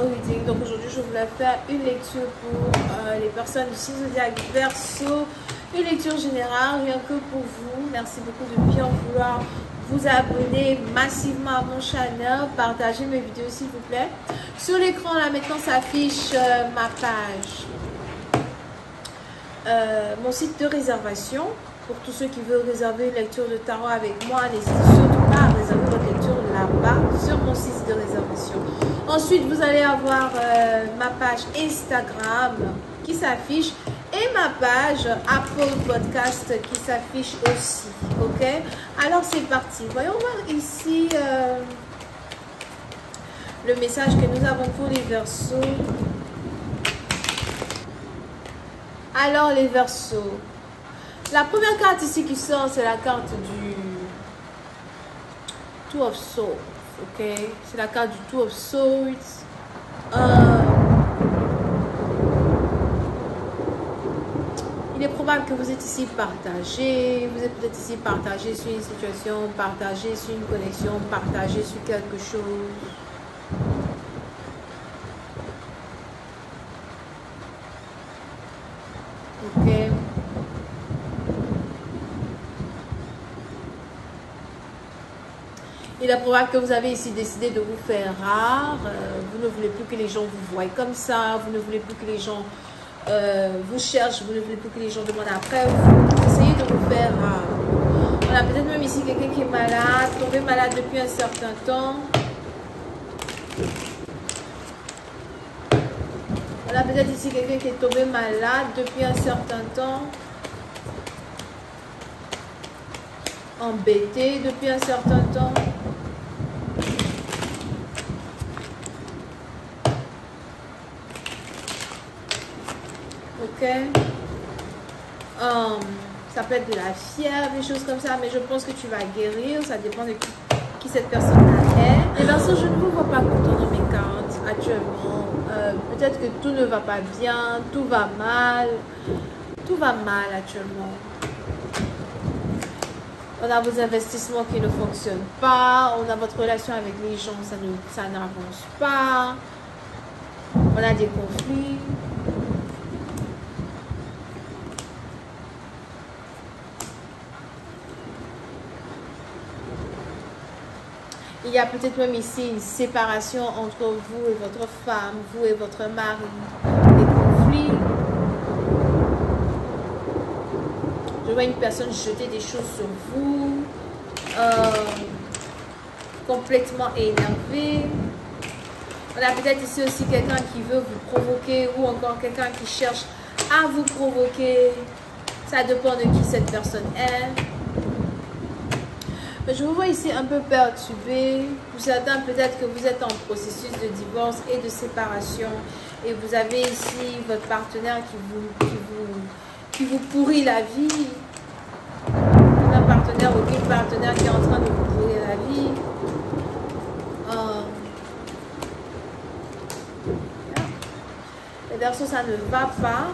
reading. Donc aujourd'hui, je voulais faire une lecture pour les personnes du signe zodiaque Verseau. Une lecture générale, rien que pour vous. Merci beaucoup de bien vouloir vous abonner massivement à mon channel. Partagez mes vidéos s'il vous plaît. Sur l'écran, là maintenant s'affiche ma page. Mon site de réservation. Pour tous ceux qui veulent réserver une lecture de tarot avec moi, n'hésitez surtout pas à réserver votre lecture là-bas sur mon site de réservation. Ensuite, vous allez avoir ma page Instagram qui s'affiche et ma page Apple Podcast qui s'affiche aussi. Ok? Alors, c'est parti. Voyons voir ici le message que nous avons pour les Verseaux. Alors, les Verseaux. La première carte ici qui sort, c'est la carte du Two of Swords, ok? C'est la carte du Two of Swords. Il est probable que vous êtes ici partagé. Vous êtes peut-être ici partagé sur une situation, partagé sur une connexion, partagé sur quelque chose. Ok? Il est probable que vous avez ici décidé de vous faire rare. Vous ne voulez plus que les gens vous voient comme ça. Vous ne voulez plus que les gens vous cherchent. Vous ne voulez plus que les gens demandent après vous. Essayez de vous faire rare. On a peut-être même ici quelqu'un qui est malade, tombé malade depuis un certain temps. On a peut-être ici quelqu'un qui est tombé malade depuis un certain temps. Embêté depuis un certain temps. Ok. Ça peut être de la fièvre, des choses comme ça, mais je pense que tu vas guérir. Ça dépend de qui cette personne-là est. Les Verseaux, je ne vous vois pas content dans mes cartes actuellement. Peut-être que tout ne va pas bien, tout va mal. Tout va mal actuellement. On a vos investissements qui ne fonctionnent pas. On a votre relation avec les gens, ça n'avance pas. On a des conflits. Il y a peut-être même ici une séparation entre vous et votre femme, vous et votre mari. Des conflits. Je vois une personne jeter des choses sur vous, complètement énervé. On a peut-être ici aussi quelqu'un qui veut vous provoquer ou encore quelqu'un qui cherche à vous provoquer. Ça dépend de qui cette personne est. Je vous vois ici un peu perturbé. Pour certains, peut-être que vous êtes en processus de divorce et de séparation. Et vous avez ici votre partenaire qui vous pourrit la vie. Un partenaire ou une partenaire qui est en train de vous pourrir la vie. Les Verseaux, ça ne va pas.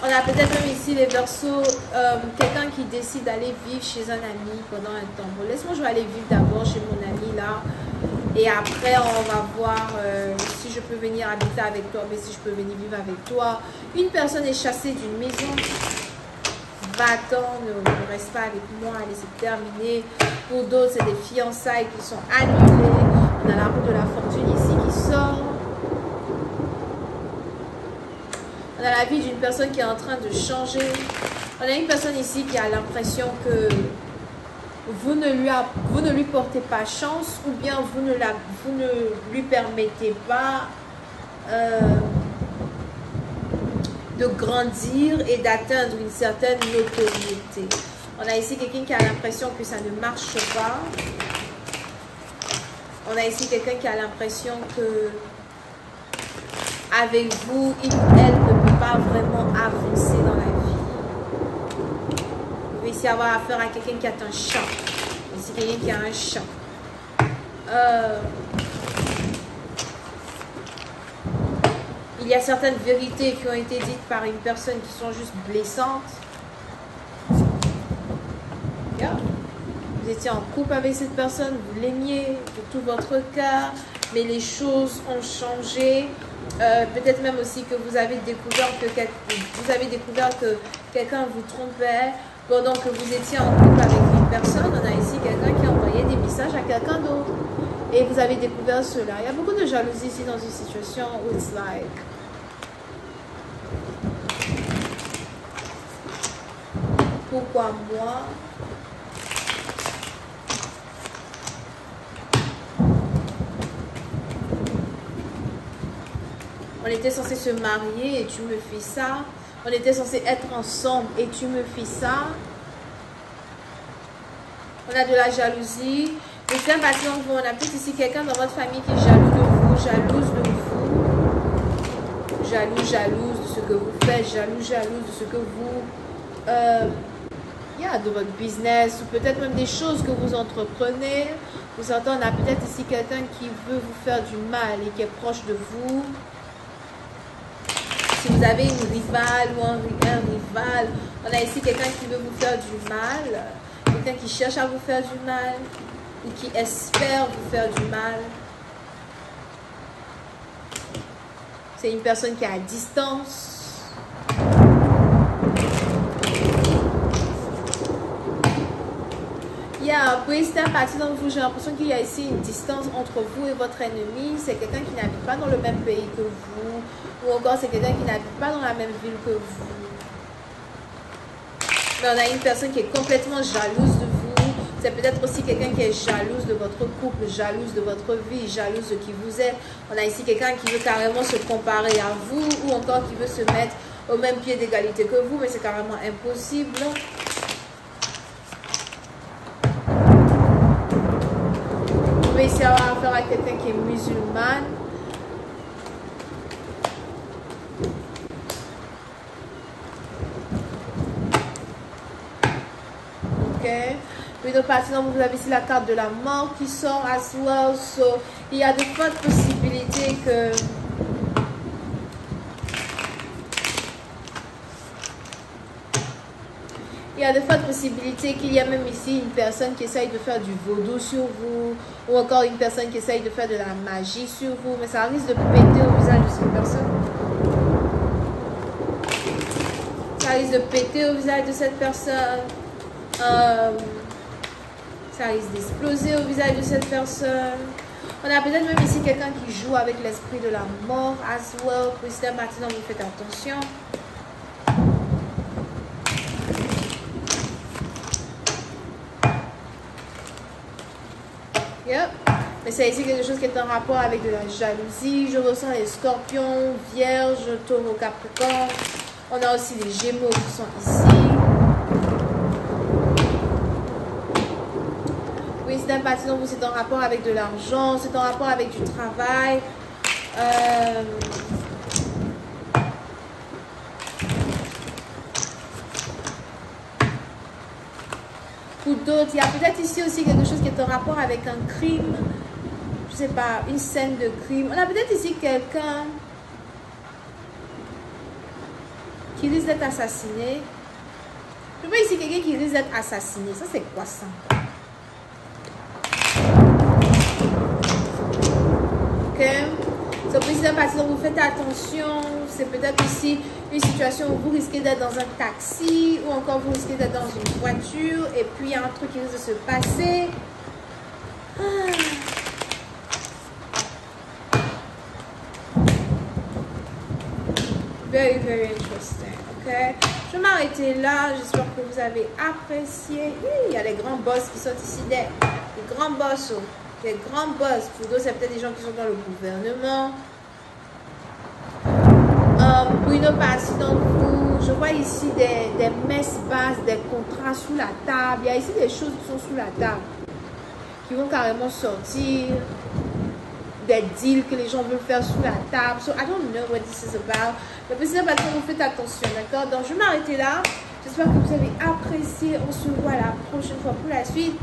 On a peut-être même ici les Verseaux, quelqu'un qui décide d'aller vivre chez un ami pendant un temps. Bon, laisse-moi, je vais aller vivre d'abord chez mon ami là. Et après, on va voir si je peux venir habiter avec toi, mais si je peux venir vivre avec toi. Une personne est chassée d'une maison. Va-t'en, ne reste pas avec moi, allez, c'est terminé. Pour d'autres, c'est des fiançailles qui sont annulées. On a la roue de la fortune ici qui sort. On a la vie d'une personne qui est en train de changer. On a une personne ici qui a l'impression que vous ne lui portez pas chance ou bien vous ne lui permettez pas de grandir et d'atteindre une certaine notoriété. On a ici quelqu'un qui a l'impression que ça ne marche pas. On a ici quelqu'un qui a l'impression que avec vous, elle ne peut pas vraiment avancer dans la vie. Vous pouvez ici avoir affaire à quelqu'un qui a un chat. Ici, quelqu'un qui a un chat. Il y a certaines vérités qui ont été dites par une personne qui sont juste blessantes. Yeah. Vous étiez en couple avec cette personne, vous l'aimiez de tout votre cœur. mais les choses ont changé. Peut-être même aussi que vous avez découvert que quelqu'un vous trompait pendant que vous étiez en couple avec une personne. On a ici quelqu'un qui envoyait des messages à quelqu'un d'autre et vous avez découvert cela. Il y a beaucoup de jalousie ici dans une situation où it's like pourquoi moi? On était censé se marier et tu me fais ça. On était censé être ensemble et tu me fais ça. On a de la jalousie. Le thème bâtiment, on a peut-être ici quelqu'un dans votre famille qui est jaloux de vous, jalouse de vous. Jalouse de ce que vous faites, jalouse de ce que vous... de votre business ou peut-être même des choses que vous entreprenez. Vous entendez, on a peut-être ici quelqu'un qui veut vous faire du mal et qui est proche de vous. Si vous avez une rivale ou un rival, on a ici quelqu'un qui veut vous faire du mal, quelqu'un qui cherche à vous faire du mal ou qui espère vous faire du mal. C'est une personne qui est à distance. Puis c'est un parti dans vous, j'ai l'impression qu'il y a ici une distance entre vous et votre ennemi. C'est quelqu'un qui n'habite pas dans le même pays que vous, ou encore c'est quelqu'un qui n'habite pas dans la même ville que vous. Mais on a une personne qui est complètement jalouse de vous. C'est peut-être aussi quelqu'un qui est jalouse de votre couple, jalouse de votre vie, jalouse de qui vous êtes. On a ici quelqu'un qui veut carrément se comparer à vous, ou encore qui veut se mettre au même pied d'égalité que vous, mais c'est carrément impossible. On va essayer d'avoir affaire à quelqu'un qui est musulmane. Ok. Puis de partie, donc vous avez ici la carte de la mort qui sort as well. So, il y a de fortes possibilités que... Il y a de fortes possibilités qu'il y a même ici une personne qui essaye de faire du vaudou sur vous, ou encore une personne qui essaye de faire de la magie sur vous, mais ça risque de péter au visage de cette personne. Ça risque de péter au visage de cette personne. Ça risque d'exploser au visage de cette personne. On a peut-être même ici quelqu'un qui joue avec l'esprit de la mort as well. Christelle, maintenant, vous faites attention. Yep. Mais c'est ici quelque chose qui est en rapport avec de la jalousie. Je ressens les scorpions, vierges, taureaux, capricorne. On a aussi les gémeaux qui sont ici. Oui, c'est un parti dont c'est en rapport avec de l'argent, c'est en rapport avec du travail. Pour d'autres, il y a peut-être ici aussi quelque chose qui est en rapport avec un crime. Je sais pas, une scène de crime. On a peut-être ici quelqu'un qui risque d'être assassiné. Je vois ici quelqu'un qui risque d'être assassiné. Ça, c'est quoi ça? Ok. C'est précisément parce que vous faites attention. C'est peut-être ici une situation où vous risquez d'être dans un taxi ou encore vous risquez d'être dans une voiture et puis il y a un truc qui risque de se passer. Very, very interesting. Ok. Je vais m'arrêter là. J'espère que vous avez apprécié. Il y a les grands boss qui sont ici. Des grands boss. Des grands boss. Pour d'autres, c'est peut-être des gens qui sont dans le gouvernement. Pour une autre partie d'entre vous, je vois ici des messes basses, des contrats sous la table. Il y a ici des choses qui sont sous la table, qui vont carrément sortir, des deals que les gens veulent faire sous la table. So, I don't know what this is about. Mais peut-être maintenant, vous faites attention, d'accord? Donc, je vais m'arrêter là. J'espère que vous avez apprécié. On se voit la prochaine fois pour la suite.